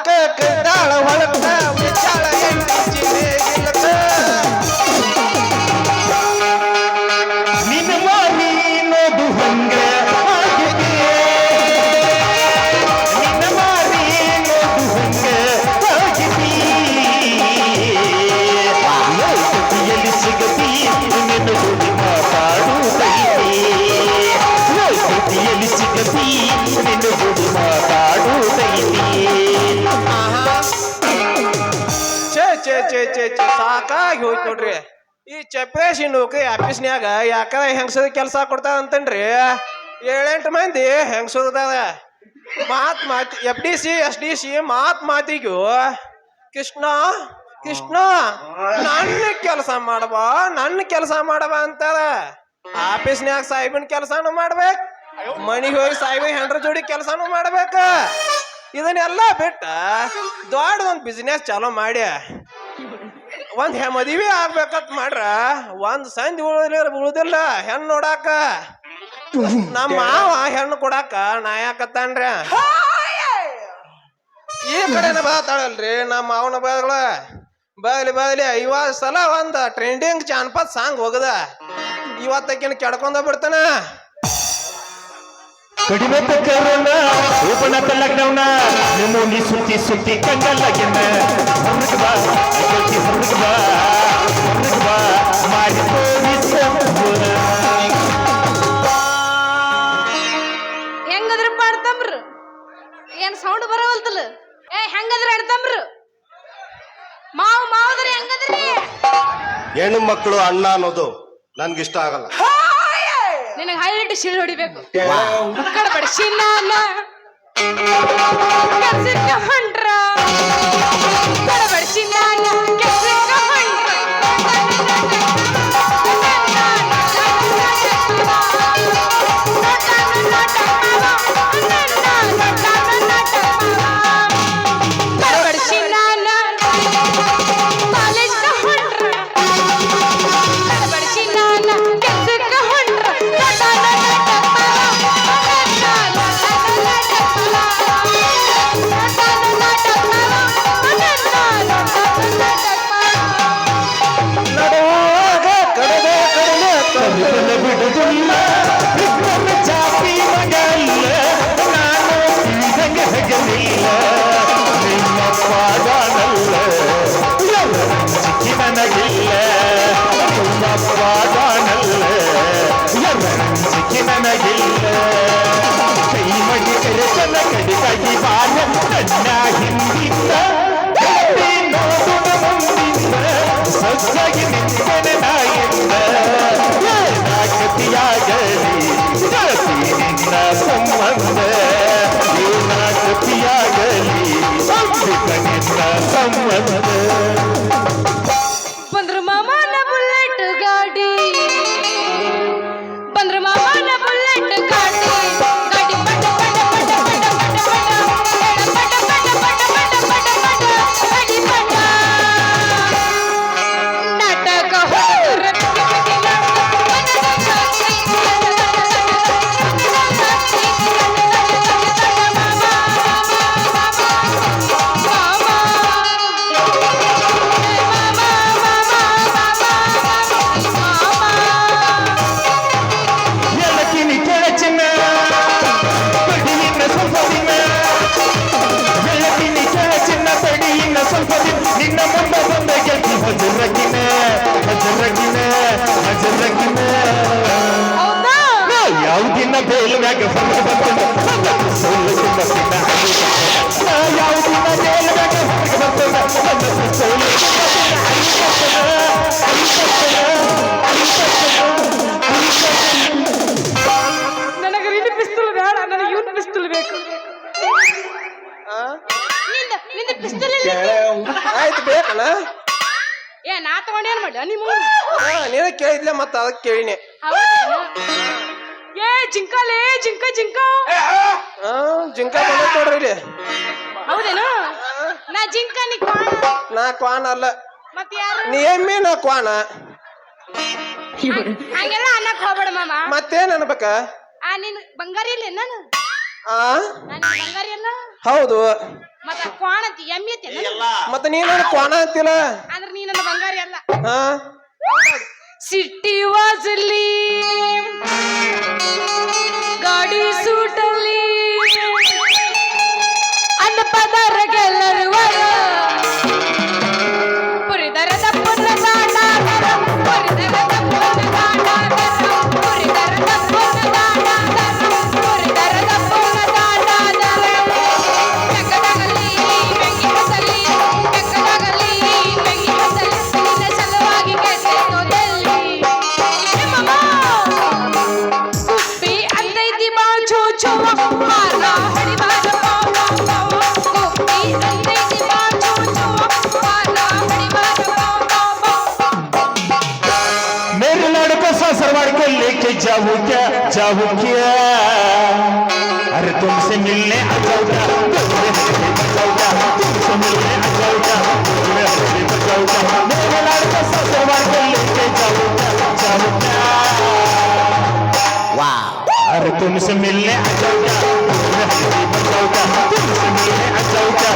ಹೊಲಕ ಕೈತಾಳ ಹೊಲಕ ಬಿಚ್ಚಾಳ ಎಂಟಿ ಚಿಲೆ ಗಿಲಕ ನಿನ್ನ ಮಾನಿ ನೋಡು ಹಂಗ ಆಗಿದೆ ನಿನ್ನ ಮಾನಿ ನೋಡು ಹಂಗ ಆಗಿದೆ ಲೋಕತಿಯಲ್ಲಿ ಸಿಗತಿ ನಿನ್ನ ಜೋಡಿ ಮಾತಾಡುತ್ತೈತಿ ಲೋಕತಿಯಲ್ಲಿ ಸಿಗತಿ ನಿನ್ನ ಜೋಡಿ ಮಾತಾಡುತ್ತೈತಿ ಚೇ ಸಾಕಾಗಿ ಹೋಯ್ತು ನೋಡ್ರಿ ಈ ಚಪ್ರೇಶಿ ನೌಕರಿ ಆಫೀಸ್ನ್ಯಾಗ ಯಾಕಂದ್ರೆ ಹೆಂಗಸದ ಕೆಲಸ ಕೊಡ್ತಾರ ಅಂತನ್ರಿ 7-8 ಮಂದಿ ಹೆಂಗಸದ ಮಾತಿ FDC SDC ಮಾತಿಗೂ ಕೃಷ್ಣ ನನ್ನ ಕೆಲಸ ಮಾಡಬಾ ಅಂತಾರ ಆಫೀಸ್ನ್ಯಾಗ ಸಾಹೇಬನ್ ಕೆಲಸನೂ ಮಾಡ್ಬೇಕು ಮನಿಗೆ ಹೋಗಿ ಸಾಹೇಬ ಹೆಂಡ್ರ ಜೋಡಿ ಕೆಲಸನೂ ಮಾಡ್ಬೇಕ ಇದನ್ನೆಲ್ಲ ಬಿಟ್ಟ ದೊಡ್ಡ ಒಂದು ಬಿಸ್ನೆಸ್ ಚಾಲೂ ಮಾಡಿ ಒಂದ್ ಮದುವೆ ಆಗ್ಬೇಕಂತ ಮಾಡ್ರ ಒಂದ್ ಸಂಧಿ ಉಳಿದಿಲ್ಲ ಹೆಣ್ಣು ನೋಡಾಕ ನಮ್ಮ ಮಾವ ಹೆಣ್ಣು ಕೊಡಾಕ ನಾಯಕತ್ತಾನ್ರ ಈ ಕಡೆನ ಬಾತಾಳಲ್ರಿ ನಮ್ಮ ಮಾವನ ಬಗಲಿ 50 ಸಲ ಒಂದ್ ಟ್ರೆಂಡಿಂಗ್ ಜಾನಪದ ಸಾಂಗ್ ಹೋಗದ ಇವತ್ತಕ್ಕಿನ ಕೆಡ್ಕೊಂಡ ಬಿಡ್ತಾನ ಕಡಿಮೆ ಕರೋನ ಓಪನ್ ಅಪ್ ಲಾಕ್ಡೌನ್ ನಿಮ್ಮೋನಿ ಸುತ್ತಿ ಕಂಡಲ್ಲಾಗಿನ್ನ ಹೊರಗೆ ಬಾ ಮಾಡಿ ಹೆಂಗದ್ರ ಪಾಡ್ತಂಬ್ರ ಏನ್ ಸೌಂಡ್ ಬರವಲ್ತಲ್ಲ ಹೆಂಗದ್ರ ಅಡ್ತಂಬ್ರ ಮಾವದ್ರ ಹೆಂಗದ್ರಿ ಹೆಣ್ಣು ಮಕ್ಕಳು ಅಣ್ಣ ಅನ್ನೋದು ನನ್ಗಿಷ್ಟ ಆಗಲ್ಲ ನಿನಗೆ ಹೈಲೈಟ್ ಶಿಲ್ ಹೊಡಿಬೇಕು ಕಡಬಡ ಶಿಲ್ಲಾನ ಕೆಲ್ಸಕ್ಕ ಹೊಂಟ್ರ ಕಡಬಡ ಶಿಲ್ಲಾನ ಕೆಲ್ಸಕ್ಕ ಹೊಂಟ್ರ ಕಡಬಡ ಶಿಲ್ಲಾನ ಕಾಲೇಜ್ಕ ಹೊಂಟ್ರ ಕಡಬಡ ಶಿಲ್ಲಾನ ಕೆಲ್ಸಕ್ಕ ಹೊಂಟ್ರ ನಡುವಾಗ ಕಡದೆ ಬಿಡುದಿಲ್ಲ ಚಾಪಿ ಮಗಲ್ಲ ನಾನು ಹಂಗೆ ಹಗಲಿಲ್ಲ ನಿಮ್ಮ ಪಾದಾನಲ್ಲ ಚಿಕ್ಕಿ ನನಗಿಲ್ಲ ನಿಮ್ಮ ಪಾದಾನಲ್ಲ ಚಿಕ್ಕಿ ನನಗಿಲ್ಲ ಕೈ ಮಡಿ ಕರೆತನ ಕಡಿಗಾಗಿ ಬಾಲ ನನ್ನ ಹಿಂದಿದ್ದ ನೋಡುವ ಮುಂದಿದ್ದ ಸಜ್ಜಾಗಿ ನಿಂತನೆ ನಾಯಿಂದ ಏನಾಗತಿಯಾಗಲಿ ಗತಿ ನಿನ್ನ ಸಂಬಂಧ ಏನಾಗತಿಯಾಗಲಿ ನಿನ್ನ ಸಂಬಂಧ ಬಂದ್ರ ಮಾಮನ ಬುಲೆಟ್ ಗಾಡಿ ಬಂದ್ರ ಮಾಮನ ಬುಲೆಟ್ ಗಾಡಿ ಗಾಡಿ ಪಟ ಪಟ ಪಟ ಪಟ ಪಟ ಪಟ ಪಟ ಪಟ ಪಟ ಪಟ ಪಟ ಗಾಡಿ ಪಟ ನಾಟಕ ಹೋದ್ರ ಎಳಕಿನಿ ಕೆಳಚಿನ ಪಡಿಯಿನ ಸ್ವಲ್ಪ ದಿನ ಎಳಕಿನಿ ಕೆಳಚಿನ ಪಡಿಯಿನ ಸ್ವಲ್ಪ ದಿನ ನಿನ್ನ ಮುಂದೆ ಬಂದ ಗೆಲ್ತಿ ಹಜರಗಿನ ಹೌದಾ ಯಾವುದಿನ ಬೇಲ್ಮ್ಯಾಗ ಹೊರಗೆ ಬಂದ ಸೋಲು ತುಂಬ ಯಾವುದಿನ ಬೇಲ್ಮ್ಯಾಗ ಹೊರಗೆ ಬಂದ ಸೋಲು ನನಗೆ ನಿನ್ನ ಪಿಸ್ತೂಲ್ ಬೇಡ ನನಗೆ ಇವನ್ ಪಿಸ್ತೂಲ್ ಬೇಕು ನಿಂದ ಪಿಸ್ತೂಲ್ ಆಯ್ತು ಬೇಕಲ್ಲ ನಾ ತಗೊಂಡೇನ್ ಮಾಡ್ಲ ನಿಮ್ಮ ನೀನ ಕೇಳಿದ್ಲೆ ಮತ್ತ ಅದಕ್ಕೆ ಕೇಳಿನಿ ಜಿಂಕಲೇ ಜಿಂಕ ಜಿಂಕ ಬಂದ ನೋಡ್ರಿ ಇಲ್ಲಿ ಹೌದೇನು ನಾ ಜಿಂಕ ನಾ ಕ್ವಾನ್ ಅಲ್ಲ ಮತ್ ಯಾರು ನೀ ಎಮ್ಮಿ ನಾ ಕ್ವಾನ ಹಂಗೆಲ್ಲ ಅನ್ನಕ್ ಹೋಗ್ಬೇಡ ಮಾಮ ಮತ್ತೇನ್ ಅನ್ಬೇಕ ನೀನ್ ಬಂಗಾರಿ ಇಲ್ಲ ನಾನು ಆ ಬಂಗಾರಿ ಅಲ್ಲ ಹೌದು ಮತ್ತ ಕ್ವಾಣ ಅಂತಿ ಎಮ್ಮಿ ಐತಿ ಮತ್ತ ನೀ ನನ್ನ ಕ್ವಾಣ ಅಂತಿಲ್ಲ ಅಂದ್ರೆ ನೀ ನನ್ನ ಬಂಗಾರಿ ಅಲ್ಲ ಹಾ ಸಿಟಿ ವಾಸಲಿ ಗಾಡಿ ಸೂಟಲ್ಲಿ ಅನ್ನ ಪದಾರಗೆಲ್ಲರೂ ಪುರಿದರದ ಪುನ್ನ ದಾಟಾದರ ಪುರಿದರದ ಪುನ್ನ ದಾಟಾದರ ಪುರಿದರದ ಪುನ್ನ ದಾಟಾದರ ಪುರಿದರದ ಪುನ್ನ ದಾಟಾದರ ಬೆಕ್ಕದಾಗಲಿ ಬೆಂಕಿ ಹಸಲಿ ಬೆಕ್ಕದಾಗಲಿ ಬೆಂಕಿ ಹಸಲಿ ನಿನ್ನ ಸಲುವಾಗಿ ಕೆಸೆಯೋದೆಲ್ಲಿ ನಿಮ್ಮಮ್ಮ ಕುಪ್ಪಿ ಅಂತೈತಿ ಬಾಚು ಚುವ ಮಾರ್ಗ ಹೊಡಿಬಾರ ಕುಪ್ಪಿ ಅಂತೈತಿ ಬಾಚು ಚುವ ಮಾರ್ಗ ಹೊಡಿಬಾರ मेरे लड़को ससुराल को लेके जाऊं क्या अरे तुमसे मिलने आ जाऊंगा तुमसे मिलने आ जाऊंगा मेरे लड़को ससुराल को लेके जाऊंगा अरे तुमसे मिलने आ जाऊंगा तुमसे मिलने आ जाऊंगा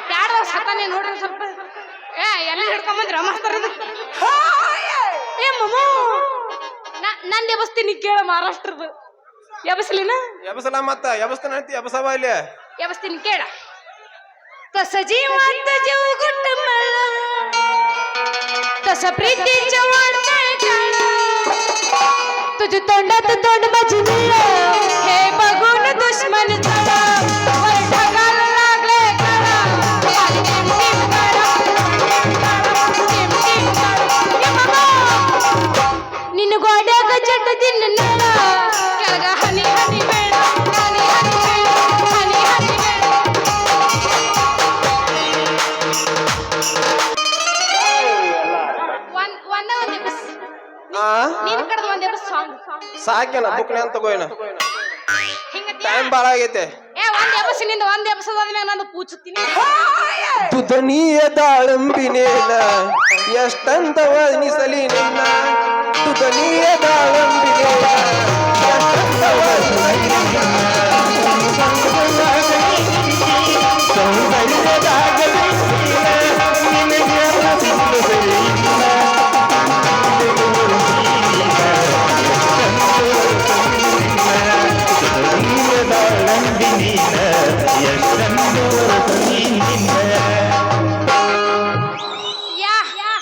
ಪ್ಯಾಡದ ಸತಾನೆ ನೋಡ್ರಿ ಸ್ವಲ್ಪ ಎಲ್ಲಿ ಹಿಡ್ಕೊಂಬಂದ್ರ ಮಾಸ್ತರ ಏ ಮಮ್ಮ ನಂದು ಎಬಸ್ತೀನಿ ಕೇಳ ಮಹಾರಾಷ್ಟ್ರದ ಎಬಸ್ಲಿನ ಎಬಸಲ ಮತ್ತ ಎಬಸ್ತಾನ ಅಂತಿ ಎಬಸವ ಇಲ್ಲಿ ಎಬಸ್ತೀನಿ ಕೇಳ तस जीवात जीव गुट मला तस प्रीतीच्या वाढते काळ तुझ तोंडात तोंड माझी मिळ हे बघून दुश्मन झाला वर ढगाला लागले काळा खाली टिम टिम काळा टिम टिम काळा ये बाबा निन्न गोड्याग जट दिन नळा केळग हनी हनी वेळ हनी हनी वेळ हनी हनी वेळ ಒಂದೇ ಬಸ್ ಆ ನೀನ್ ಕಡದ ಒಂದೇ ಬಸ್ ಸಾಂಗ್ ಸಾಕ್ಯನ ಬುಕ್ನೆ ಅಂತ ತಗೋಯ್ನ ಹಿಂಗತಿ ಟೈಮ್ ಬಾಳ ಆಗೈತೆ ಏ ಒಂದೇ ಬಸ್ ನಿಂದ ಒಂದೇ ಬಸ್ ಆದ್ಮೇಲೆ ನಾನು ಪೂಚುತ್ತೀನಿ ತುದನಿಯ ದಾಳಂಬಿನೇನ ಎಷ್ಟಂತ ವರ್ಣಿಸಲಿ ನಿನ್ನ ತುದನಿಯ ದಾಳಂಬಿನೇನ ಎಷ್ಟಂತ ವರ್ಣಿಸಲಿ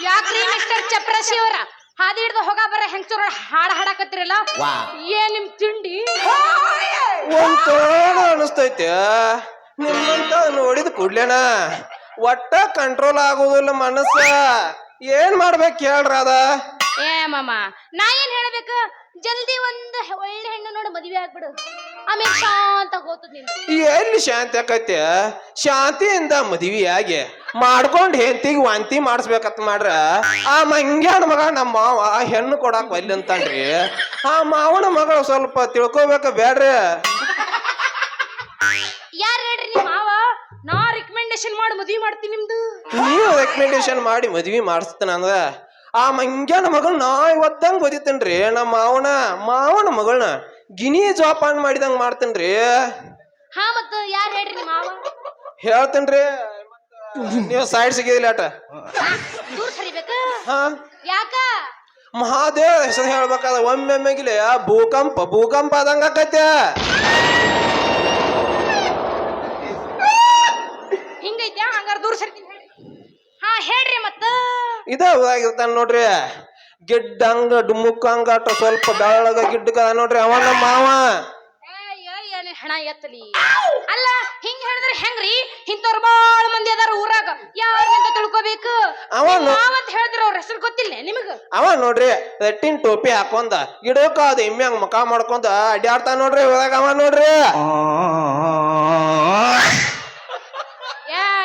ಯಾಕ್ರಿ ಮಿಸ್ಟರ್ ಚಪ್ರಶಿ ಅವರ ಹಾದಿ ಹಿಡ್ದು ಹೋಗ ಬರ ಹೆಂಗ್ಸೂರ ಹಾಡ ಹಾಡಕತ್ತಿರಲ್ಲ ಏನ್ ನಿಮ್ ತಿಂಡಿ ಒಂದ್ ತೋಡ ಅನಿಸ್ತೈತೆ ನಿಮ್ಮಂತ ನೋಡಿದ ಕೂಡ್ಲೇನ ಒಟ್ಟ ಕಂಟ್ರೋಲ್ ಆಗೋದಿಲ್ಲ ಮನಸ್ಸ ಏನ್ ಮಾಡ್ಬೇಕು ಹೇಳ್ರ ಅದ ಏ ಮಾಮ ನಾ ಏನ್ ಹೇಳ್ಬೇಕು ಜಲ್ದಿ ಒಂದು ಒಳ್ಳೆ ಹೆಣ್ಣು ನೋಡಿ ಮದುವೆ ಆಗ್ಬಿಡು ಆಮೇಲೆ ಶಾಂತ ಹೋಗ್ತದ ನಿಂದು ಎಲ್ಲಿ ಶಾಂತಿ ಆಕೈತೆ ಶಾಂತಿಯಿಂದ ಮದ್ವಿ ಆಗಿ ಮಾಡ್ಕೊಂಡ್ ಹೆಂಡತಿಗೆ ವಾಂತಿ ಮಾಡಿಸ್ಬೇಕತ್ ಮಾಡ್ರ ಆ ಮಂಗ್ಯಾನ ಮಗ ನಮ್ಮ ಮಾವ ಹೆಣ್ಣು ಕೊಡಾಕ್ ಒಲ್ಲೆ ಅಂತನ್ರಿ ಆ ಮಾವನ ಮಗಳು ಸ್ವಲ್ಪ ತಿಳ್ಕೊಬೇಕ ಬೇಡ್ರಿ ಯಾರು ಹೇಳ್ರಿ ನಿಮ್ ಮಾವ ನಾ ರಿಕಮೆಂಡೇಶನ್ ಮಾಡಿ ಮದ್ವಿ ಮಾಡ್ತೀನಿ ನಿಮ್ದು ನೀವು ರೆಕಮೆಂಡೇಶನ್ ಮಾಡಿ ಮದ್ವಿ ಮಾಡಿಸ್ತಾನ ಅಂದ್ರ ಆ ಮಂಗ್ಯಾನ ಮಗಳ್ ನಾ ಇವತ್ತಂಗ್ ಓದಿತೇನ್ರಿ ನಮ್ಮ ಮಾವನ ಮಗಳನ್ನ ಗಿನಿ ಜೋಪಾನ ಮಾಡಿದಂಗ ಮಾಡ್ತೇನ್ರಿ ಹಾ ಮತ್ತ ಯಾರು ಹೇಳ್ರಿ ನಿಮ್ ಮಾವ ಹೇಳ್ತೇನ್ರಿ ನೀವು ಸೈಡ್ ಸಿಗಿದಿಲ್ಲ ಆಟ ದೂರ ಸರಿಬೇಕ ಹಾ ಯಾಕ ಮಹಾದೇವ ಹೆಸರು ಹೇಳ್ಬೇಕಾದ ಒಮ್ಮೆಮ್ಮೆಗಿಲೆ ಭೂಕಂಪ ಆದಂಗ ಆಕೈತೆ ಹಿಂಗೈತ್ಯಾ ಹಂಗಾರ ದೂರ ಸರಿತೀನಿ ಹಾ ಹೇಳ್ರಿ ಮತ್ತ ಇದ ಉದಾಗಿರ್ತಾನ ನೋಡ್ರಿ ಗಿಡ್ಡಂಗ ಡುಮ್ಮುಕ್ಕಂಗ ಅಟ ಸ್ವಲ್ಪ ಬೆಳಗ ಗಿಡ್ಡಕ ನೋಡ್ರಿ ಅವ ನಮ್ಮ ಮಾವ ಏನ್ ಹಣ ಎತ್ತಲಿ ಅಲ್ಲ ಹಿಂಗ್ ಹೇಳಿದ್ರೆ ಹೆಂಗ್ರಿ ಇಂಥವ್ರು ಬಾಳ ಮಂದಿ ಅದಾರ ಊರಾಗ ಯಾರಂತ ತಿಳ್ಕೊಬೇಕು ಅಂತ ಹೇಳಿದ್ರ ಅವ್ರ ಹೆಸರು ಗೊತ್ತಿಲ್ಲ ನಿಮಗ ಅವ ನೋಡ್ರಿ ರೆಟ್ಟಿನ ಟೋಪಿ ಹಾಕೊಂಡ ಗಿಡಕ್ಕ ಅದ ಎಮ್ಮೆಂಗ್ ಮುಖ ಮಾಡ್ಕೊಂಡ ಅಡ್ಯಾಡ್ತಾನ ನೋಡ್ರಿ ಊರಾಗ ಅವ ನೋಡ್ರಿ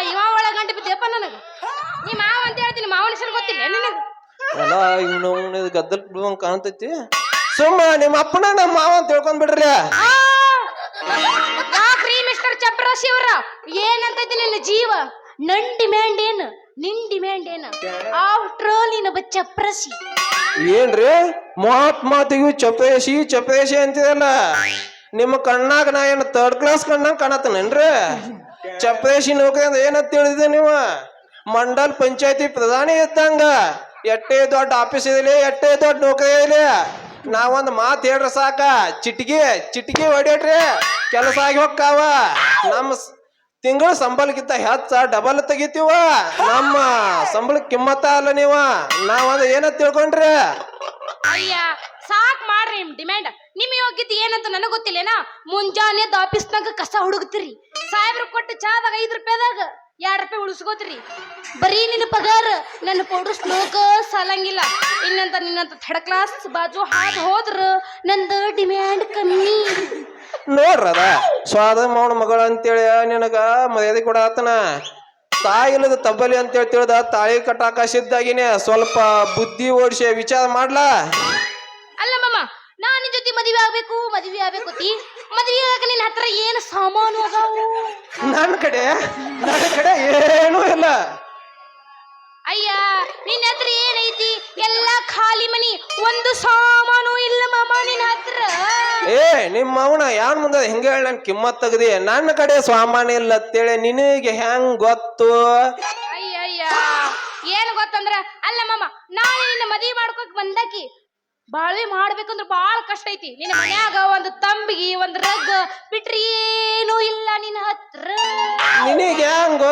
ಇವ ಒಳ ಗಂಟೆ ಬಿದ್ದಪ್ಪ ನನಗ ನೀ ಮಾವ ಅಂತ ಹೇಳ್ತೀನಿ ಮಾವನ ಹೆಸರು ಗೊತ್ತಿಲ್ಲ ನಿನಗ ಅಲ್ಲ ಇವ್ನ ಗದ್ದಲ್ ಬಿಡುವಂಗ ಕಾಣ್ತೈತಿ ಸುಮ್ಮ ನಿಮ್ಮ ಅಪ್ಪನ ನಮ್ಮ ಮಾವ ಅಂತ ತಿಳ್ಕೊಂಡ್ ಬಿಡ್ರಿ ಯಾಕ್ರಿ ಮಿಸ್ಟರ್ ಚಪ್ರಾಸಿ ಅವ್ರ ಏನಂತೈತಿ ನಿನ್ನ ಜೀವ ನಂಡಿ ಮ್ಯಾಂಡ್ ಏನ್ ನಿನ್ ಡಿಮ್ಯಾಂಡ್ ಏನ ಆಫ್ಟರ್ ಆಲ್ ನೀನೊಬ್ಬ ಚಪ್ರಸಿ. ಏನ್ರಿ ಮಾತಿಗೂ ಚಪೇಶಿ ಅಂತಿದಲ್ಲ, ನಿಮ್ಮ ಕಣ್ಣಾಗ ನಾ ಏನು ಥರ್ಡ್ ಕ್ಲಾಸ್ ಕಣ್ಣಾಗ ಕಾಣತ್ತನೇನ್ರಿ? ಚಪೇಶಿ ನೌಕರಿ ಅಂದ್ರೆ ಏನಂತ ತಿಳಿದೆ ನೀವು? ಮಂಡಲ್ ಪಂಚಾಯತಿ ಪ್ರಧಾನಿ ಇದ್ದಂಗ. ಎಟ್ಟೇ ದೊಡ್ಡ ಆಫೀಸ್ ಇದಿಲ್ಲ, ಎಟ್ಟೇ ದೊಡ್ಡ ನೌಕರಿ ಇರಲಿ, ನಾವೊಂದ್ ಮಾತು ಹೇಳ್ರಿ ಸಾಕ, ಚಿಟಿಕಿ ಹೊಡ್ಯಾಡ್ರಿ ಕೆಲಸ ಆಗಿ ಹೋಗ್ತಾವ. ನಮ್ಮ ತಿಂಗಳ ಸಂಬಳಕ್ಕಿಂತ ಹೆಚ್ಚ ಡಬಲ್ ತೆಗಿತೀವ. ನಮ್ಮ ಸಂಬಳಕ್ಕೆ ಕಿಮ್ಮತ್ತ ಅಲ್ಲ ನೀವ. ನಾವಂದ್ರೆ ಏನಂತ ತಿಳ್ಕೊಂಡ್ರಿ? ಅಯ್ಯ ಸಾಕ್ ಮಾಡ್ರಿ ನಿಮ್ ಡಿಮ್ಯಾಂಡ್. ನಿಮ್ ಯೋಗ್ಯತೆ ಏನಂತ ನನಗ್ ಗೊತ್ತಿಲ್ಲೇನಾ? ಮುಂಜಾನೆ ಆಫೀಸ್ನಾಗ ಕಸ ಹುಡುಕ್ತಿರಿ, ಸಾಹೇಬ್ರು ಕೊಟ್ಟು ಚಾದಾಗ 5 ರೂಪಾಯಿದಾಗ 2 ರೂಪಾಯಿ ಉಳಿಸ್ಕೋತ್ರಿ. ಬರೀ ನಿನ್ನ ಪಗಾರ ನನ್ನ ಪೌಡರ್ ಸ್ಲೋಕ ಸಾಲಂಗಿಲ್ಲ. ನಿನ್ನಂತ ಥರ್ಡ್ ಕ್ಲಾಸ್ ಬಾಜು ಹಾದ್ ಹೋದ್ರ ನಂದು ಡಿಮ್ಯಾಂಡ್ ಕಮ್ಮಿ. ನೋಡ್ರದ ಸ್ವಾದ ಮೌನ ಮಗಳು ಅಂತೇಳಿ ನಿನಗ ಮರ್ಯಾದೆ ಕೊಡಾತನ. ತಾಯಿ ಇಲ್ಲದ ತಬ್ಬಲಿ ಅಂತೇಳಿ ತಿಳಿದ ತಾಳಿ ಕಟ್ಟಾಕ ಸಿದ್ದಾಗಿನೇ ಸ್ವಲ್ಪ ಬುದ್ಧಿ ಓಡಿಸಿ ವಿಚಾರ ಮಾಡ್ಲಾ. ಅಲ್ಲ ಮಾಮ, ನಾನ್ ನಿನ್ ಜೊತೆ ಮದುವೆ ಆಗ್ಬೇಕು ತಿ. ಮದುವೆ ಆಗ ನಿನ್ನ ಹತ್ರ ಏನು ಸಾಮಾನು ಅದಾವು? ನನ್ನ ಕಡೆ ಏನೂ ಇಲ್ಲ. ಅಯ್ಯ ನಿನ್ನ ಹತ್ರ ಏನೈತಿ? ಎಲ್ಲ ಖಾಲಿ ಮನಿ, ಒಂದು ಸಾಮಾನು ಇಲ್ಲ ಮಾಮ ನಿನ್ನ ಹತ್ರ. ನಿಮ್ಮ ಅವನ ಯಾನ್ ಮುಂದೆ ಹೆಂಗ ಹೇಳಿ ನನ್ ಕಿಮ್ಮತ್ ತೆಗ್ದಿ? ನನ್ನ ಕಡೆ ಸಾಮಾನ್ಯ ಇಲ್ಲ ಅಂತೇಳಿ ನಿನಗೆ ಹೆಂಗ್ ಗೊತ್ತು? ಅಯ್ಯಯ್ಯ ಏನ್ ಗೊತ್ತಂದ್ರ, ಅಲ್ಲ ಮಾಮ, ನಾಳೆ ನಿನ್ನ ಮದುವೆ ಮಾಡ್ಕೋಕ್ ಬಂದಾಕಿ ಬಾಳ್ವೆ ಮಾಡ್ಬೇಕಂದ್ರ ಬಾಳ ಕಷ್ಟ ಐತಿ. ನಿನ್ನ ಮನ್ಯಾಗ ಒಂದು ತಂಬಿಗಿ, ಒಂದು ರಗ್ ಬಿಟ್ರಿ ಏನೂ ಇಲ್ಲ ನಿನ್ನ ಹತ್ರ. ನಿನಗೆ ಹೆಂಗ್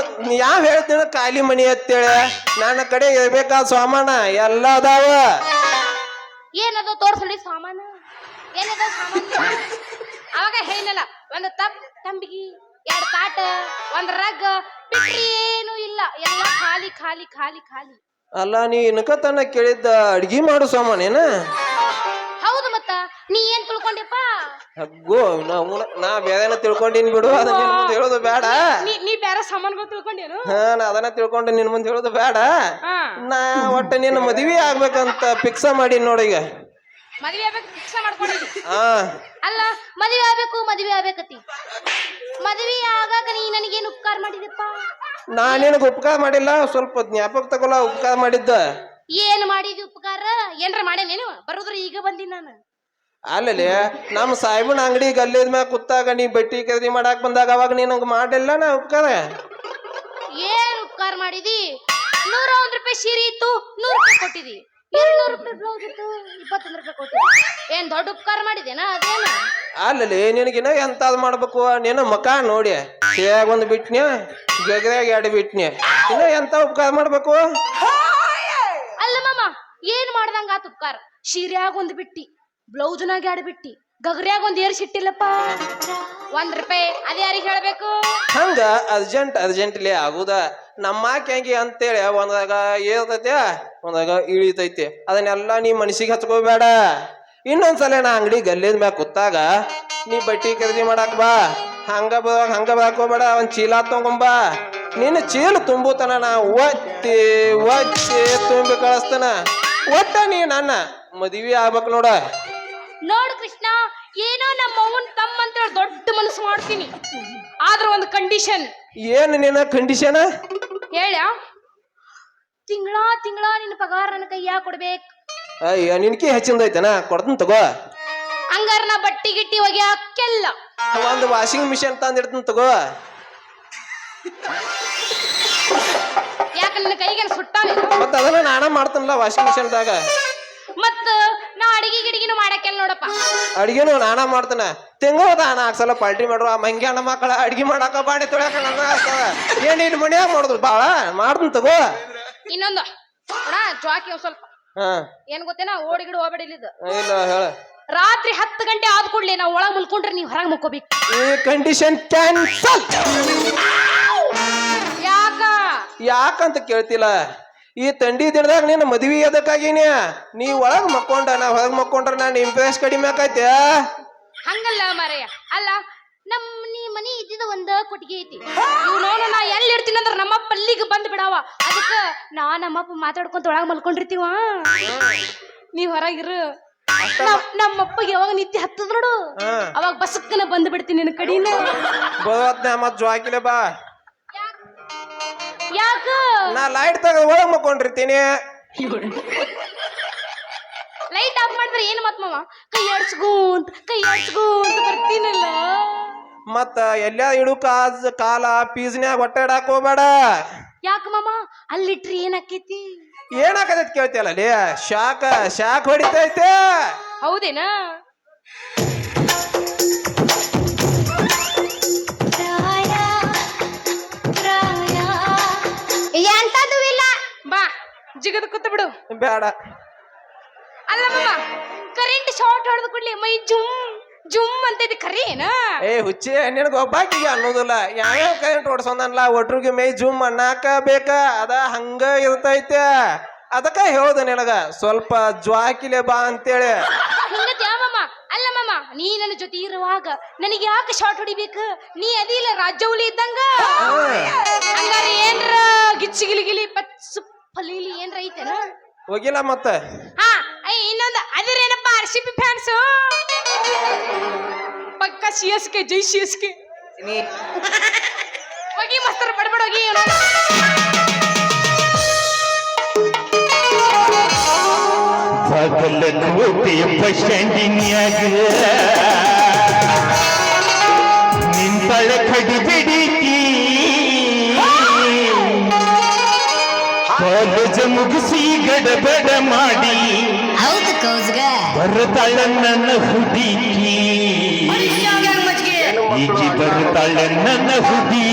ಯಾವ್ ಹೇಳ್ತೀನ ಖಾಲಿ ಮನಿ ಅಂತೇಳಿ? ನನ್ನ ಕಡೆ ಇರ್ಬೇಕಾದ ಸಾಮಾನ ಎಲ್ಲ ಅದಾವ. ಏನದು ತೋರ್ಸಲಿ ಸಾಮಾನ? ಏನದ ಸಾಮಾನ? ಅವಾಗ ಹೇಳಿನಲ್ಲ, ಒಂದು ತಂಬಿಗಿ, 2 ತಾಟ, ಒಂದು ರಗ್ ಬಿಟ್ರಿ ಏನೂ ಇಲ್ಲ, ಎಲ್ಲ ಖಾಲಿ ಖಾಲಿ ಖಾಲಿ ಖಾಲಿ. ಅಲ್ಲ, ನೀ ಇನ್ಕತನ ಕೇಳಿದ್ದ ಅಡ್ಗಿ ಮಾಡು ಸಾಮಾನೇನ? ಹೌದು, ಮತ್ತ ನೀ ಏನ್ ತಿಳ್ಕೊಂಡಿಪ್ಪ? ಅಗ್ಗೋ, ನಾ ಬೇರೆನ ತಿಳ್ಕೊಂಡಿನ್ ಬಿಡು, ಅದನ್ನ ನಿನ್ ಮುಂದೆ ಹೇಳೋದು ಬೇಡ. ನೀ ಬೇರೆ ಸಾಮಾನ್ಗಳು ತಿಳ್ಕೊಂಡೇನು? ನಾ ಅದನ್ನ ತಿಳ್ಕೊಂಡು ನಿನ್ ಮುಂದೆ ಹೇಳೋದು ಬೇಡ. ನಾ ಒಟ್ಟ ನಿನ್ನ ಮದ್ವಿ ಆಗ್ಬೇಕಂತ ಫಿಕ್ಸ ಮಾಡಿ ನೋಡಿ. ಈಗ ಮದ್ವೆ ಆಗ್ಬೇಕು ಫಿಕ್ಸ ಮಾಡ್ಕೊಂಡಿದ್ದಿ? ಅಲ್ಲ, ಮದ್ವೆ ಆಗ್ಬೇಕತಿ. ಮದ್ವೆ ಆಗಾಕ ನೀ ನನಗೇನು ಉಪಕಾರ ಮಾಡಿದಪ್ಪ? ನಾ ನಿನಗ ಉಪಕಾರ ಮಾಡಿಲ್ಲ, ಸ್ವಲ್ಪ ಜ್ಞಾಪಕ ತಗೊಲ್ಲ ಉಪಕಾರ ಮಾಡಿದ್ದ. ಏನ್ ಮಾಡಿದಿ ಉಪಕಾರ? ಏನ್ರ ಮಾಡೇನೇನು? ಬರೋದ್ರ ಈಗ ಬಂದಿ ನಾನು. ಅಲ್ಲಲ್ಲಿ ನಮ್ಮ ಸಾಹೇಬನ ಅಂಗಡಿ ಗಲ್ಲಿದ ಮ್ಯಾಗ ಕೂತಾಗ ನೀ ಬಟ್ಟಿ ಖರೀದಿ ಮಾಡಾಕ್ ಬಂದಾಗ ಅವಾಗ ನೀನಂಗ ಮಾಡಿಲ್ಲ ನಾ ಉಪಕಾರ. ಏನ್ ಉಪಕಾರ ಮಾಡಿದಿ? 101 ರೂಪಾಯಿ ಸೀರೆ ಇತ್ತು, 100 ರೂಪಾಯಿ ಕೊಟ್ಟಿದಿ. 200 ರೂಪಾಯಿ ಬ್ಲೌಸ್ ಇತ್ತು, 21 ರೂಪಾಯಿ ಕೊಟ್ಟಿದಿ. ಏನ್ ದೊಡ್ಡ ಉಪಕಾರ ಮಾಡಿದೇನಾ? ಅದೇನ ಅಲ್ಲಲ್ಲಿ ನಿನಗಿನ ಎಂತಾದ್ ಮಾಡ್ಬೇಕು? ನೀನು ಮಕ ನೋಡಿ ಸೇಯಾಗ 1 ಬಿಟ್ನ್ಯ, ಗಗರ್ಯಾಗ 2 ಬಿಟ್ನ್ಯ, ಇನ್ನ ಎಂತ ಉಪಕಾರ ಮಾಡ್ಬೇಕು? ಅಲ್ಲ ಮಾಮ, ಏನ್ ಮಾಡ್ದಂಗ ಆತ ಉಪಕಾರ? ಸೀರ್ಯಾಗ 1 ಬಿಟ್ಟಿ, ಬ್ಲೌಸ್ನಾಗ 2 ಬಿಟ್ಟಿ, ಗಗರ್ಯಾಗ 1 ಏರ್ಸಿಟ್ಟಿಲ್ಲಪ್ಪ. 1 ರೂಪಾಯಿ ಅದ ಯಾರಿಗೆ ಹೇಳ್ಬೇಕು? ಹಂಗ ಅರ್ಜೆಂಟ್ಲಿ ಆಗುದ. ನಮ್ಮಾಕೆ ಹೆಂಗಿ ಅಂತೇಳಿ ಒಂದಾಗ ಏರ್ತೈತೆ, ಒಂದಾಗ ಇಳಿತೈತಿ. ಅದನ್ನೆಲ್ಲ ನೀ ಮನಸ್ಸಿಗೆ ಹಚ್ಕೋಬೇಡ. ಇನ್ನೊಂದ್ಸಲ ನಾ ಅಂಗಡಿ ಗಲ್ಲಿದ ಮ್ಯಾಗ ಕೂತಾಗ ನೀ ಬಟ್ಟಿ ಖರೀದಿ ಮಾಡಾಕ್ ಬಾ. ಹಂಗ ಬಾಕೋಬೇಡ, 1 ಚೀಲ ತಗೊಂಬ. ನಿನ್ನ ಚೀಲ ತುಂಬುತನ ನಾ ಒತ್ತಿ ತುಂಬಿ ಕಳಿಸ್ತಾನ. ಒಟ್ಟ ನೀ ನನ್ನ ಮದುವೆ ಆಗ್ಬೇಕು ನೋಡ. ನೋಡು ಕೃಷ್ಣ, ಏನೋ ನಮ್ಮ ಅವ್ವನ್ ತಮ್ಮ ಅಂತ ಹೇಳಿ ದೊಡ್ಡ ಮನಸ್ಸು ಮಾಡ್ತೀನಿ, ಆದ್ರ ಒಂದು ಕಂಡೀಷನ್. ಏನು ನಿನ್ನ ಕಂಡೀಷನ್? ಹೇಳ. ತಿಂಗಳ ನಿನ್ನ ಪಗಾರ ನನ್ನ ಕೈಯಾಗ ಕೊಡ್ಬೇಕು. ಅಯ್ಯ, ನಿನ್ಕಿ ಹೆಚ್ಚಿಂದೈತನ? ಕೊಡ್ತೀನಿ ತಗೋ. ಹಂಗಾರ ನಾ ಬಟ್ಟಿ ಗಿಟ್ಟಿ ಒಗ್ಯಾಕೆಲ್ಲ 1 ವಾಷಿಂಗ್ ಮಿಷಿನ್ ತಂದಿಡ್ತೀನಿ ತಗೋ. ಯಾಕ ನಿನ್ನ ಕೈಗೆ ಸುಟ್ಟಾನೆ? ಮತ್ತ ಅದನ್ನ ನಾನ ಮಾಡ್ತೀನಲ್ಲ ವಾಷಿಂಗ್ ಮಿಷಿನ್ದಾಗ. ಮತ್ತ ನಾ ಅಡಿಗೆನು ಮಾಡಕ್ಕೆಲ್ಲ ನೋಡಪ್ಪ. ಅಡಿಗೆನು ನಾನ ಮಾಡ್ತಾನ. ತಿಂಗಳ 4 ಸಲ ಪಾರ್ಟಿ ಮಾಡ್ರು. ಆ ಮಂಗ್ಯಾನ ಮಕ್ಕಳ ಅಡಿಗೆ ಮಾಡಾಕ ಬಾಡಿ ತೊಳ್ಯಾಕ ನನ್ನ ಆಗ್ತದ. ಏನ್ ಇಲ್ಲಿ ಮನ್ಯಾಗ ಮಾಡುದು ಬಾಳ ಮಾಡ್ತೀನಿ ತಗೋ. ಇನ್ನೊಂದು ಜ್ವಾಕಿ ಸ್ವಲ್ಪ ಏನ್ ಗೊತ್ತೇನ? ಓಡಿಗಿಡು ಹೋಗ್ಬೇಡಿಲ್ಲಿದ್ದು. ಇಲ್ಲ ಹೇಳ. ರಾತ್ರಿ 10 ಗಂಟೆ ಆದ ಕೂಡ್ಲೆ ನಾವು ಒಳಗ್ ಮುಲ್ಕೊಂಡ್ರೆ ನೀವು ಹೊರಗೆ ಮುಕ್ಕೋಬೇಕು. ಈ ಕಂಡೀಷನ್ ಕ್ಯಾನ್ಸಲ್. ಯಾಕಂತ ಕೇಳ್ತಿಲ್ಲ? ಈ ತಂಡಿ ದಿನದಾಗ ನಿನ್ನ ಮದ್ವಿ ಅದಕ್ಕಾಗಿನೇ. ನೀ ಒಳಗ್ ಮಕ್ಕೊಂಡ, ನಾ ಹೊರಗ್ ಮಕ್ಕೊಂಡ್ರ ನಾನು ಇಂಪ್ರೆಸ್ ಕಡಿಮೆ ಆಕೈತೆ. ಹಂಗಲ್ಲ ಮಾರಯ್ಯ. ಅಲ್ಲ, ನೀ ಮನಿ ಇದ್ದಿದ 1 ಕೊಟ್ಟಿಗೆ ಐತಿ. ನೋಡು, ನಾ ಎಲ್ಲಿ ಇರ್ತೀನಿ ಅಂದ್ರ ನಮ್ಮಪ್ಪ ಅಲ್ಲಿಗೆ ಬಂದ್ ಬಿಡಾವ. ಅದಕ್ಕ ನಮ್ಮಪ್ಪ ಮಾತಾಡ್ಕೊಂತ ಒಳಗ್ ಮಲ್ಕೊಂಡಿರ್ತೀವ, ನೀವ್ ಹೊರಗಿರು. ನಮ್ಮಪ್ಪಗೆ ಯಾವಾಗ ನಿತ್ಯ ಹತ್ತದ ನೋಡು, ಅವಾಗ ಬಸಕ್ಕನ ಬಂದ್ ಬಿಡ್ತೀನಿ ನಿನ್ನ ಕಡಿನ. ಮತ್ ಜೋಕಿಲೆ ಬಾ. ಯಾಕ ನಾ ಲೈಟ್ ತೆಗೆದು ಒಳಗ್ ಮಕ್ಕೊಂಡಿರ್ತೀನಿ. ಲೈಟ್ ಆಫ್ ಮಾಡಿದ್ರೆ ಏನ್ ಮತ್ ಮಾವ ಕೈ ಆಡ್ಸ್ಕೊಂತ ಬರ್ತೀನಲ್ಲ. ಮತ್ತ ಎಲ್ಲ ಇಡು ಕಾಲ ಪೀಸ್ನ್ಯಾಗ ಹೊಟ್ಟೆ ಇಡಾಕ್ ಹೋಗ್ಬೇಡ. ಯಾಕ ಮಾಮ ಅಲ್ಲಿಟ್ರಿ ಏನ್ ಆಕೇತಿ? ಏನಾಕತೈತಿ ಕೇಳ್ತಿಯಲ್ಲ ಅಲ್ಲಿ ಶಾಕ್ ಹೊಡಿತೈತೆ. ಹೌದೇನಾ? ಎಂತದು ಇಲ್ಲ ಬಾ ಜಿಗದ ಕೂತ ಬಿಡು. ಬೇಡ. ಅಲ್ಲ ಮಾಮ ಕರೆಂಟ್ ಶಾರ್ಟ್ ಹೊಡೆದ ಕೂಡ್ಲಿ ಮೈ ಜುಮ್ ಅಂತೈತಿ ಖರೀ ಏನ? ಹುಚ್ಚಿ ನಿನಗ ಒಬ್ಬಾಕಿಗೆ ಅನ್ನೋದಿಲ್ಲ. ಯಾವ್ಯಾವ ಕರೆಂಟ್ ಹೊಡ್ಸೋದಲ್ಲ ಒಟ್ರಿಗೆ ಮೈ ಜುಮ್ ಅನ್ನಾಕ ಬೇಕ. ಅದ ಹಂಗ ಇರ್ತೈತೆ. ಅದಕ್ಕ ಹೇಳ್ದ ನಿನಗ ಸ್ವಲ್ಪ ಜ್ವಾಕಿಲೆ ಬಾ ಅಂತೇಳಿ. ಹಿಂಗತಿ ಮಾಮ. ಅಲ್ಲ ಮಾಮ ನೀ ನನ್ನ ಜೊತೆ ಇರುವಾಗ ನನಗೆ ಯಾಕೆ ಶಾರ್ಟ್ ಹೊಡಿಬೇಕು? ನೀ ಅದಿಲ್ಲ ರಾಜ್ಯೌಲಿ ಇದ್ದಂಗ. ಹಂಗಾರ ಏನ್ರ ಗಿಲಿ ಪಚ್ಚು ಪಲೀಲಿ ಏನ್ರ ಐತೆನ? ಹೋಗಿಲ್ಲ ಮತ್ತ. ಹಾ ಇನ್ನೊಂದು ಅದಿರೇನಪ್ಪ RCB ಫ್ಯಾನ್ಸು ಪಕ್ಕ CSK ಜೈ CSK ಹೋಗಿ ಮಸ್ತರ ಬಡಬಡ ಹೋಗಿ. ಬಾಗಲಕೋಟೆಯ ಬಸ್ ಸ್ಟ್ಯಾಂಡಿನ್ಯಾಗ ನಿಂತಳ ಕಡಿಬಿಡಿಕಿ ಕಾಲೇಜ ಮುಗಿಸಿ ಗಡಬಡ ಮಾಡಿ ಬರ್ತಾಳ ನನ್ನ ಹುಡುಕಿ. ಈಗಿ ಬರ್ತಾಳ ನನ್ನ ಹುಡುಕಿ.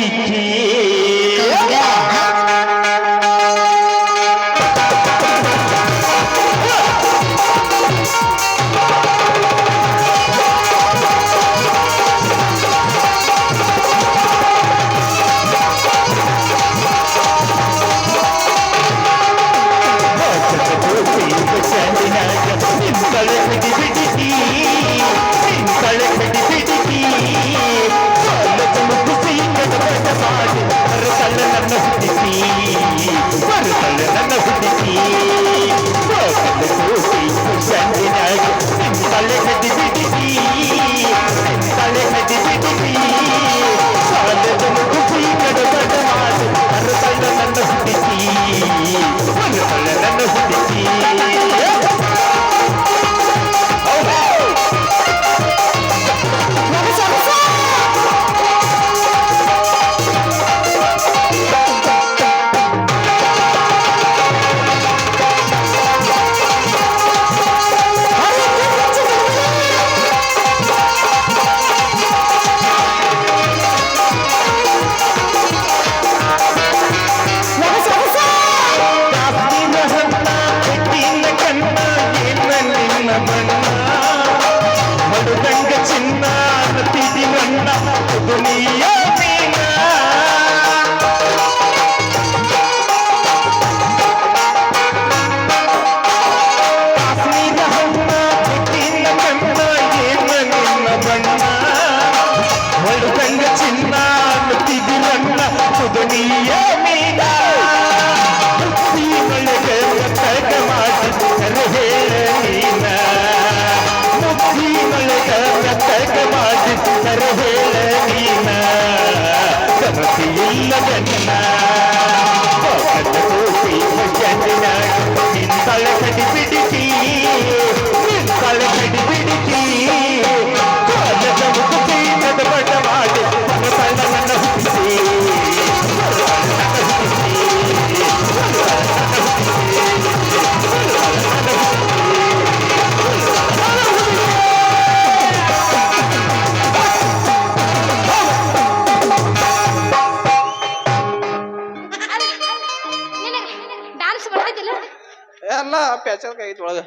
ಎಲ್ಲ ಪ್ಯಾಚರ್ಕ ಐತಿ ಒಳಗ.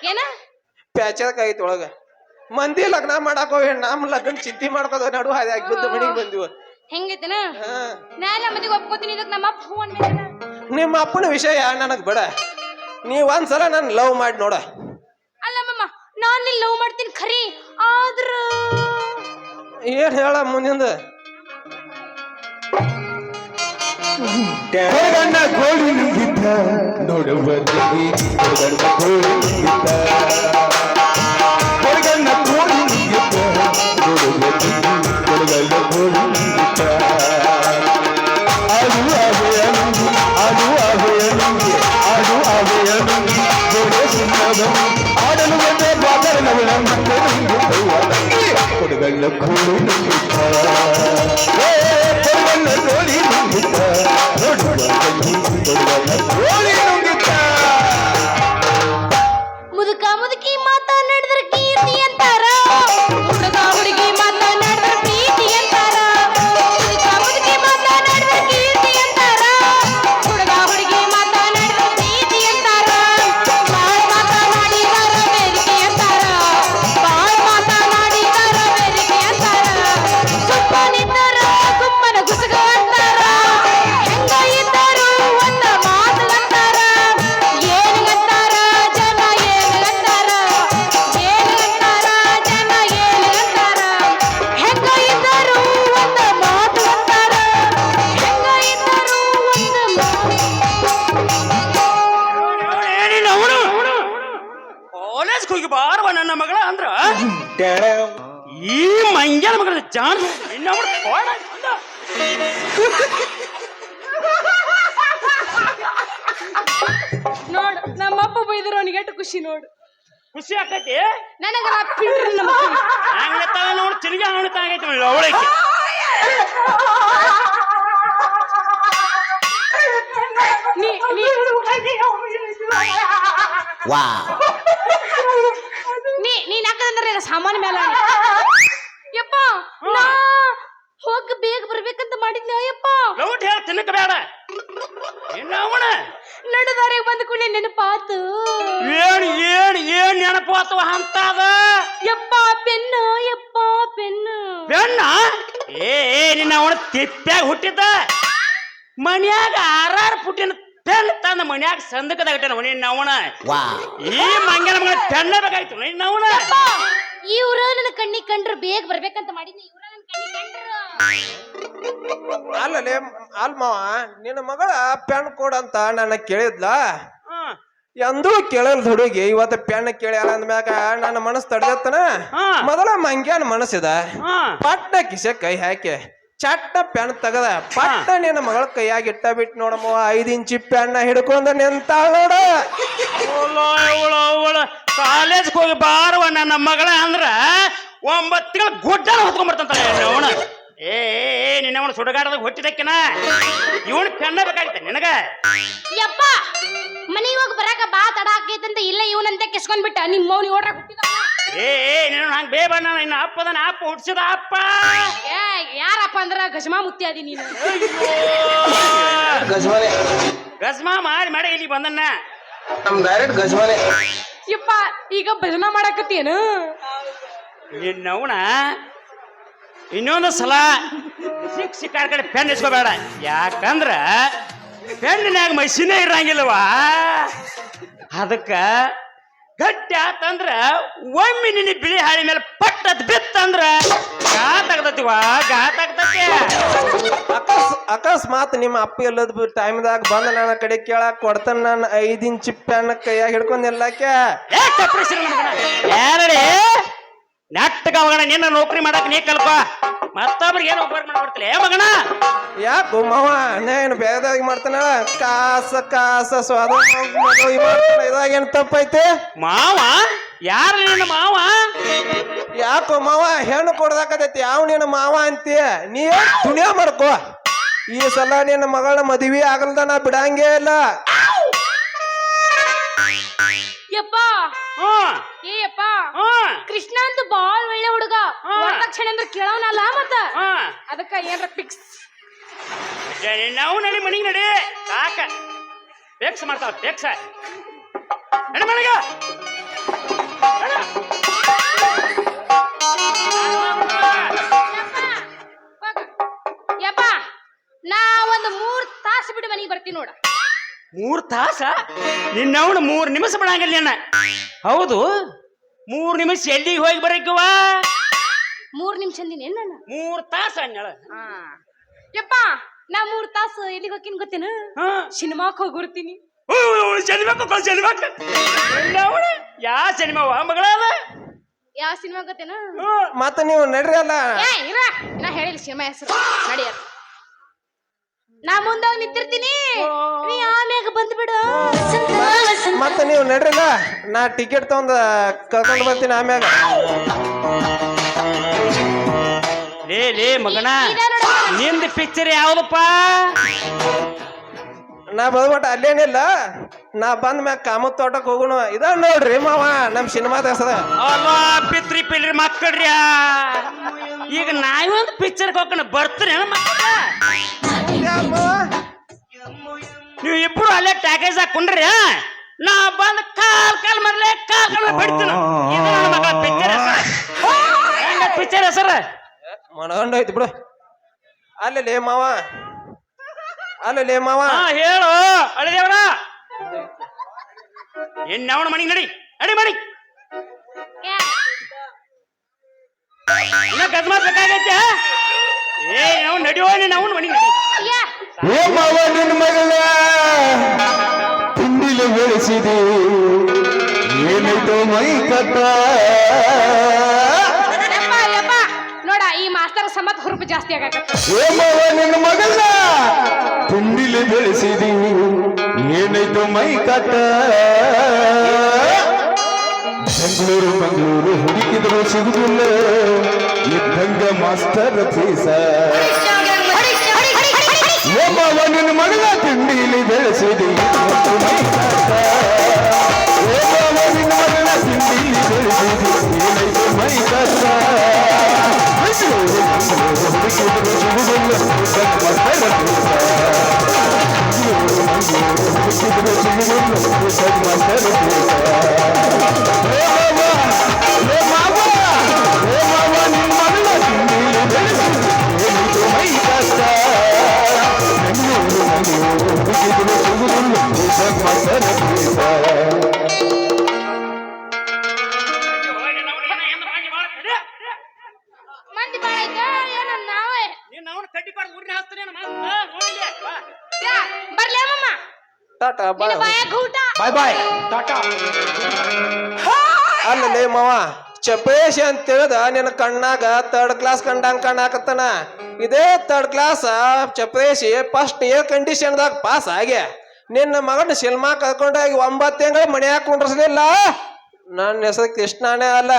ಏನ ಪ್ಯಾಚರ್ಕ ಐತಿ ಒಳಗ. ಮಂದಿ ಲಗ್ನ ಮಾಡಾಕ ಹೋಗಿ ನಮ್ ಲಗ್ನ ಚಿಂತಿ ಮಾಡ್ಕೋದ ನಡು ಹಾದಿ ಬಿದ್ದ ಮನಿಗೆ ಬಂದಿವ. ಹೆಂಗೈತನ? ನಾನೇ ಮಂದಿಗೆ ಒಪ್ಕೋತೀನಿ. ಇದಕ್ಕೆ ನಮ್ಮ ಅಪ್ಪ ಫೋನ್ ನಿಮ್ಮ ಅಪ್ಪನ ವಿಷಯ ನನಗ್ ಬೇಡ. ನೀವ್ ಒಂದ್ಸಲ ನನ್ ಲವ್ ಮಾಡಿ ನೋಡ. ಅಲ್ಲ ಮಮ್ಮ ನಾನ್ ಲವ್ ಮಾಡ್ತೀನಿ ಖರೀ. ಆದ್ರ ಏನ್ ಹೇಳ ಮುಂದಿಂದ? ಹೊರಗಣ್ಣ ಗೋಳಿ ನುಂಗಿದ್ದ ನೋಡುವ ಗೋಳಿ ನುಂಗಿದ್ದ. ಹೊರಗಣ್ಣ ಗೋಳಿ ನುಂಗಿದ್ದ ನೋಡುವ ಗೋಳಿ ನುಂಗಿದ್ದ. ಅದು ಕೋಳಿ ನುಂಗಿತ ಕೊಡುವನ್ನ ಕೋಳಿ ನುಂಗಿತ ನೋಡುವ ಕೈ ಕೊಡುವನ್ನ ಕೋಳಿ ನುಂಗಿತ ಮುದುಕ ಮುದುಕಿ ಮಾತನಾಡಿದ್ರ ಕೀರ್ತಿ ಅಂತಾರ ಹುಡುಗ ಹುಡುಗಿ ಮಾತನಾಡಿದ್ರ ಪ್ರೀತಿ ಅಂತಾರ ಮುದುಕ ಮುದುಕಿ ಮಾತನಾಡಿದ್ರ ಕೀರ್ತಿ ಅಂತಾರ ಹುಡುಗ ಹುಡುಗಿ ಮಾತನಾಡಿದ್ರ ಪ್ರೀತಿ ಅಂತಾರ ಬಾಳ್ ಮಾತನಾಡಿದರ ವೇದಿಕೆ ಅಂತಾರ ಬಾಳ್ ಮಾತನಾಡಿದರ ವೇದಿಕೆ ಅಂತಾರ ಸುಪ್ಪ ನಿಂತರ ಗುಮ್ಮನ ಗುಸಗ ಅಂತಾರ ಹೆಂಗ ಇದ್ದರು ಒಂದ ಮಾತು ಅಂತಾರ ಏನಿಗಂತಾರ ಜನ ಏನಿಗಂತಾರ ಏನಿಗಂತಾರ ಜನ ಏನಿಗಂತಾರ ಹೆಂಗ ಇದ್ದರು ಒಂದ ಮಾತು ಅಂತಾರ ಹೆಂಗ ಇದ್ದರು ಒಂದು ಕಾಲೇಜ್ ಹೋಗಿ ಬಾರವ ನನ್ನ ಮಗಳ ಅಂದ್ರ ಈ ಮಂಗ್ಯನ ಮಗಳ ಜಾನ್ ನೋಡು ನಮ್ಮಪ್ಪ ಬೈದ್ರು ಅವನಿಗೆ ಎಷ್ಟು ಖುಷಿ ನೋಡು ಖುಷಿ ಆಕೈತಿ ನನಗ ಪಿಂಡ್ರಿ ನಮ್ಮ ಹಂಗ ತಾವ ನೋಡಿ ತಿರುಗಿ ಅವಳು ಆಗೈತಿ ಅವಳಕ್ಕೆ ನೀ ನೀ ನೀನ್ ಹಾಕದಂದ್ರೆ ಸಾಮಾನ್ಯ ಮೇಲೆ ಯಪ್ಪ ನಾ ಹೋಗ ಬೇಗ ಬರ್ಬೇಕಂತ ಮಾಡಿದ್ನ ಯಪ್ಪ ಲೌಟ್ ಹೇಳ ತಿನ್ನಕ ಬೇಡ ಇನ್ನ ಅವನ ನಡುದಾರಿಗೆ ಬಂದ ಕೂಡಲೇ ನೆನಪಾತು ಏನ್ ಏನ್ ಏನ್ ನೆನಪು ಅಥವಾ ಅಂತದ ಯಪ್ಪ ಪೆನ್ನು ಯಪ್ಪ ಪೆನ್ನು ಬೆಣ್ಣ ಏ ನಿನ್ನ ಅವನ ತಿಪ್ಪ್ಯಾಗ ಹುಟ್ಟಿದ್ದ ಮನ್ಯಾಗ ಆರಾರು ಪುಟ್ಟಿನ ಪೆನ್ ತಂದ ಮನ್ಯಾಗ ಸಂದಕದಾಗ ಇಟ್ಟಾನ ನಿನ್ನ ಅವನ ಈ ಮಂಗ್ಯನ ಮಗಳ ಪೆನ್ನ ಬೇಕಾಯ್ತು ನಿನ್ನ ಅವನ ಇವ್ರ ನನ್ನ ಕಣ್ಣಿ ಕಂಡ್ರು ಬೇಗ ಬರ್ಬೇಕಂತ ಮಾಡಿದ್ನ ಇವ್ರ ನನ್ನ ಕಣ್ಣಿ ಕಂಡ್ರು ಅಲ್ಲಲೇ ಅಲ್ಮವ ನಿನ್ನ ಮಗಳ ಪೆನ್ ಕೊಡಂತ ನನ್ನ ಕೇಳಿದ್ಲ ಎಂದೂ ಕೇಳಲ್ದ ಹುಡುಗಿ ಇವತ್ತು ಪೆನ್ ಕೇಳ್ಯಾರ ಅಂದ್ಮ್ಯಾಗ ನನ್ನ ಮನಸ್ಸು ತಡೆದತ್ತನ ಮೊದಲ ಮಂಗ್ಯಾನ ಮನಸ್ಸಿದ ಪಟ್ಟ ಕಿಸೆ ಕೈ ಹಾಕಿ ಚಟ್ಟ ಪೆನ್ ತಗದ ಪಟ್ಟ ನಿನ್ನ ಮಗಳ ಕೈಯಾಗ ಇಟ್ಟ ಬಿಟ್ಟು ನೋಡಮ್ಮ 5 ಇಂಚಿ ಪೆನ್ನ ಹಿಡ್ಕೊಂಡ ನಿಂತಾಳ ನೋಡ ಕಾಲೇಜ್ ಹೋಗಿ ಬಾರವ ನನ್ನ ಮಗಳ ಅಂದ್ರ 9 ತಿಂಗಳ ಗುಡ್ಡನ ಹೊತ್ಕೊಂಡ್ಬರ್ತಂತ ಅವನ ಏ ನಿನ್ನವನ ಸುಡಗಾಡದಾಗ ಹೊಟ್ಟಿದಕ್ಕಿನ ಇವನ್ ಪೆನ್ನ ಬೇಕಾಗಿತ್ತ ನಿನಗ ಯಪ್ಪ ಮನಿ ಹೋಗಿ ಬರಾಕ ಬಾ ತಡ ಆಕೈತಂತ ಇಲ್ಲ ಇವನಂತೆ ಕಿಸ್ಕೊಂಡ್ ಬಿಟ್ಟ ನಿಮ್ಮ ಮೌನಿ ಓಡ್ರ ಹುಟ್ಟಿದ ಏ ನಿನ್ನ ಹಂಗ ಬೇಬಣ್ಣ ಇನ್ನ ಅಪ್ಪದನ ಅಪ್ಪ ಹುಟ್ಟಿಸಿದ ಅಪ್ಪ ಏ ಯಾರಪ್ಪ ಅಂದ್ರ ಗಜಮಾ ಮುತ್ತಿ ಅದಿ ನೀನು ಗಜ್ಮಾ ಮಾಡಿ ಇಲ್ಲಿ ಬಂದನ್ನ ನಮ್ ಡೈರೆಕ್ಟ್ ಗಜಮಾನೆ ಯಪ್ಪ ಈಗ ಭಜನಾ ಮಾಡಾಕತ್ತೇನು ನಿನ್ನವನ ಇನ್ನೊಂದು ಸಲ ಸಿಕ್ಕಾರ್ ಕಡೆ ಪೆನ್ ಇಸ್ಕೋಬೇಡ ಯಾಕಂದ್ರ ಪೆನ್ನ್ಯಾಗ ಮಷಿನೇ ಇರಂಗಿಲ್ಲವಾ ಅದಕ್ಕ ಗಟ್ಟಿ ಆತಂದ್ರ ಒಮ್ಮೆ ನಿನ್ನ ಬಿಳಿ ಹಾಳಿ ಮೇಲೆ ಪಟ್ಟದ್ ಬಿತ್ತಂದ್ರ ಗಾತಾಗ್ತತಿವಾ ಗಾತಾಗ್ತತಿ ಅಕಸ್ಮಾತ್ ನಿಮ್ಮ ಅಪ್ಪ ಎಲ್ಲದ ಟೈಮ್ದಾಗ ಬಂದ ನನ್ನ ಕಡೆ ಕೇಳಾಕ್ ಕೊಡ್ತಾನ ನಾನು 5 ಇಂಚಿ ಪೆನ್ ಕೈಯಾಗ ಹಿಡ್ಕೊಂಡ್ ಎಲ್ಲಾಕೆ ಯಾರೇ ನೆಟ್ಟಗ ಮಗನ ನಿನ್ನ ನೌಕರಿ ಮಾಡಕ್ ನೀ ಕಲ್ಪ ಮತ್ತೊಬ್ರಿಗೆ ಏನು ಉಪಕಾರ ಮಾಡ್ಬಿಡ್ತಿಲ್ಲ ಏ ಮಗನ ಯಾಕೋ ಮಾವ ಏನು ಬೇಗದಾಗ ಮಾಡ್ತಾನ ಕಾಸ ಸ್ವಾದ ಮಾಡ್ತಾನ ಇದಾಗೇನ್ ತಪ್ಪೈತೆ ಮಾವ ಯಾರ ನಿನ್ನ ಮಾವ ಯಾಕೋ ಮಾವ ಹೆಣ್ಣು ಕೊಡ್ದಾಕತೈತಿ ಯಾವ ನಿನ್ನ ಮಾವ ಅಂತೀಯ ನೀ ದುನಿಯಾ ಮಾಡ್ಕೋ ಈ ಸಲ ನಿನ್ನ ಮಗಳ ಮದುವೆ ಆಗಲ್ದ ನಾ ಬಿಡಂಗೇ ಇಲ್ಲ ಯಪ್ಪ ಏಯಪ್ಪ ಕೃಷ್ಣ ಅಂತ ಬಾಳ ಒಳ್ಳೆ ಹುಡುಗ ವರದಕ್ಷಿಣೆ ಅಂದ್ರೆ ಕೇಳವನಲ್ಲ ಮತ್ತ ಅದಕ್ಕ ಏನ್ರ ಫಿಕ್ಸ್ ನಾವು ನಡಿ ಮನಿಗೆ ನಡಿ ಸಾಕ ಫಿಕ್ಸ್ ಮಾಡ್ತಾವ ಫಿಕ್ಸ್ ನಡಿ ಮನೆಗ ಯಪ್ಪ ನಾ ಒಂದು 3 ತಾಸು ಬಿಟ್ಟು ಮನೆಗೆ ಬರ್ತೀನಿ ನೋಡ 3 ತಾಸ ನಿನ್ನವನು 3 ನಿಮಿಷ ಬಿಡಂಗಿಲ್ಲ ನಿನ್ನ ಹೌದು 3 ನಿಮಿಷ ಎಲ್ಲಿಗೆ ಹೋಗಿ ಬರಕ್ಕವ 3 ನಿಮಿಷ ಅಂದಿನಿ ನಾನು 3 ತಾಸ ಅನ್ನಳ ಯಪ್ಪ ನಾ 3 ತಾಸು ಎಲ್ಲಿಗೆ ಹೋಗ್ತೀನಿ ಗೊತ್ತೇನು ಸಿನಿಮಾಕ್ ಹೋಗಿ ಬರ್ತೀನಿ ಯಾ ಸಿನಿಮಾವ ಮಗಳ ಯಾವ ಸಿನಿಮಾ ಗೊತ್ತೇನು ಮತ್ತ ನೀವು ನಡ್ರಿ ಅಲ್ಲ ನಾ ಹೇಳಿಲ್ಲ ಸಿನಿಮಾ ಹೆಸರು ನಡಿಯ ನಾ ಮುಂದಾಗ ನಿಂತಿರ್ತೀನಿ ನೀ ಆಮ್ಯಾಗ ಬಂದ್ಬಿಡು ಮತ್ತ ನೀವು ನಡ್ರಿಲ್ಲ ನಾ ಟಿಕೆಟ್ ತಗೊಂಡ್ ಕರ್ಕೊಂಡು ಬರ್ತೀನಿ ಆಮ್ಯಾಗ ಲೇ ಮಗನ ನಿಂದ ಪಿಕ್ಚರ್ ಯಾವ್ದಪ್ಪ ನಾ ಬಂದ್ಬಿಟ್ಟ ಅಲ್ಲೇನಿಲ್ಲ ನಾ ಬಂದ ಮ್ಯಾಗ ಕಾಮತ್ ತೋಟಕ್ ಹೋಗೋಣ ಇದ ನೋಡ್ರಿ ಮಾವ ನಮ್ ಸಿನಿಮಾದ ಹೆಸರ ಅಲ್ಲ ಪಿತ್ರಿ ಪಿಲ್ರಿ ಮಕ್ಕಳ್ರಿ ಈಗ ನಾವೊಂದು ಪಿಕ್ಚರ್ಗೆ ಹೋಗೋಣ ಬರ್ತೀರಿ ನೀವು ಇಬ್ರು ಅಲ್ಲೇ ಟ್ಯಾಕೇಜ್ ಹಾಕೊಂಡ್ರಿ ನಾ ಬಂದ್ ಕಾಲ್ ಮರ್ಲೆ ಕಾಲ್ ಬಿಡ್ತೀನಿ ಪಿಕ್ಚರ್ ಹೆಸರು ಮನಗಂಡೋಯ್ತು ಬಿಡು ಅಲ್ಲೇ ಮಾವ ಅಲ್ಲೇ ಮಾವ ಹೇಳು ಅಳಿದೇವರ ಅವನ ಮನೆಗೆ ನಡಿ ನಡಿ ಮಣಿ ಇನ್ನ ಗದ್ಮಾತ್ ಬೇಕಾಗೈತೆ ನಾವು ನಡಿಯೋ ನೀನು ಅವನ ಮನೆಗೆ ನಡಿ ಏ ಮಾವ ನಿನ್ನ ಮಗಳ ತಿಂಡಿಲಿ ಬೆಳೆಸಿದೆ ಏನಾಯ್ತು ಮೈ ಕಟ್ಟ ನೋಡ ಈ ಮಾಸ್ತರ್ ಸಮತ್ ಹುರುಪು ಜಾಸ್ತಿ ಆಗತ್ತೆ ಏ ಮಾವ ನಿನ್ನ ಮಗಳ ತಿಂಡಿಲಿ ಬೆಳೆಸಿದೆ ಏನಾಯ್ತು ಮೈ ಕಟ್ಟ ಬೆಂಗಳೂರು ಹುಡುಕಿದ್ರು ಸಿಗುದಿಲ್ಲ ಇದ್ದಂಗ ಮಾಸ್ಟರ್ ಫೀಸ ಏ ಮಾವ ನಿನ್ನ ಮಗಳ ತಿಂಡಿಲಿ ಬೆಳೆಸಿದೆ ಮೈ ಕಟ್ಟ ಏ ಮಾವ ನಿನ್ನ ಮಗಳ ತಿಂಡಿಲಿ ಬೆಳೆಸಿದೆ ಏನಾಯ್ತು ಮೈ ಕಟ್ಟ ಮಂದಿ ಬಾಳ ಐತೆ ಏನೋ ನಾವೇ ನೀನು ಅವನು ಕಡ್ಡಿ ಪಾಡ್ ಊರಿನ ಹಾಸ್ತಾನೆ ಬರ್ಲಿ ಅಮ್ಮಮ್ಮ ಟಾಟಾ ಬಾಯ್ ಬಾಯಾಗ ಊಟ ಬಾಯ್ ಬಾಯ್ ಟಾಟಾ ಅಲ್ಲೇ ಮಾವ ಚಪೇಶ್ ಅಂತ ತಿಳಿದ ನಿನ್ನ ಕಣ್ಣಾಗ ಥರ್ಡ್ ಕ್ಲಾಸ್ ಕಂಡಂಗ್ ಕಾಣಾಕತ್ತಾನ ಇದೇ ಥರ್ಡ್ ಕ್ಲಾಸ್ ಚಪೇಶಿ ಫಸ್ಟ್ ಇಯರ್ ಕಂಡೀಷನ್ದಾಗ ಪಾಸ್ ಆಗಿ ನಿನ್ನ ಮಗನ ಸಿನಿಮಾ ಕರ್ಕೊಂಡೋಗಿ 9 ತಿಂಗಳು ಮನ್ಯಾಗ ಕುಂಡ್ರಸ್ಲಿಲ್ಲ ನನ್ನ ಹೆಸರು ಕೃಷ್ಣನೇ ಅಲ್ಲ